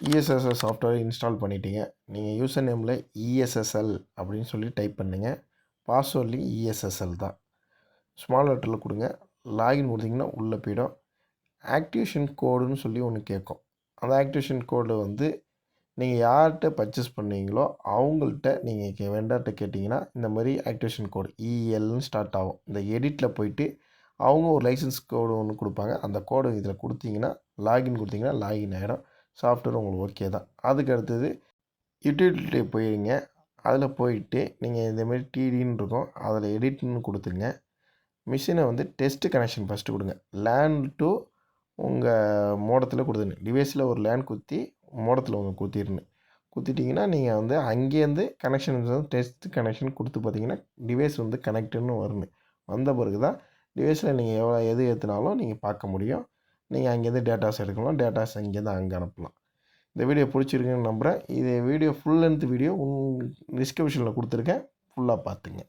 இஎஸ்எஸ்எல் software install பண்ணிட்டீங்க. நீங்கள் user நேமில் இஎஸ்எஸ்எல் அப்படின்னு சொல்லி டைப் பண்ணுங்கள். பாஸ்வேர்ட்லேயும் இஎஸ்எஸ்எல் தான். ஸ்மால் லெட்டரில் கொடுங்க. லாகின் கொடுத்தீங்கன்னா உள்ளே போய்டும். ஆக்டிவேஷன் கோடுன்னு சொல்லி ஒன்று கேட்கும். அந்த ஆக்டிவேஷன் கோடு வந்து நீங்கள் யார்கிட்ட பர்ச்சேஸ் பண்ணீங்களோ அவங்கள்ட்ட நீங்கள் வெண்டார்கிட்ட கேட்டிங்கன்னா இந்த மாதிரி ஆக்டிவேஷன் கோடு இஎல்னு ஸ்டார்ட் ஆகும். இந்த எடிட்டில் போயிட்டு அவங்க ஒரு லைசன்ஸ் கோடு ஒன்று கொடுப்பாங்க. அந்த கோடு இதில் கொடுத்தீங்கன்னா லாகின் கொடுத்தீங்கன்னா லாகின் ஆகிடும். சாஃப்ட்வேர் உங்களுக்கு ஓகே தான். அதுக்கு அடுத்தது யூட்டிலிட்டி போயிடுங்க. அதில் போயிட்டு நீங்கள் இந்தமாரி டிடின்னு இருக்கும், அதில் எடிட்னு கொடுத்துருங்க. மிஷினை வந்து டெஸ்ட்டு கனெக்ஷன் ஃபஸ்ட்டு கொடுங்க. லேன் டு உங்கள் மோடத்தில் கொடுத்துருங்க. டிவைஸில் ஒரு லேன் குத்தி மோடத்தில் ஒன்று குத்திட்டிங்கன்னா நீங்கள் வந்து அங்கேருந்து கனெக்ஷன் டெஸ்ட் கனெக்ஷன் கொடுத்து பார்த்தீங்கன்னா டிவைஸ் வந்து கனெக்டுன்னு வரணும். வந்த பிறகு தான் டிவைஸில் நீங்கள் எது ஏற்றினாலும் நீங்கள் பார்க்க முடியும். நீங்கள் அங்கேருந்து டேட்டாஸ் எடுக்கலாம். டேட்டாஸ் அங்கேருந்து அங்கே அனுப்பலாம். இந்த வீடியோ பிடிச்சிருக்குன்னு நம்புகிறேன். இது வீடியோ ஃபுல் லென்த் வீடியோ டிஸ்கிரிப்ஷனில் கொடுத்துருக்கேன். ஃபுல்லாக பார்த்துங்க.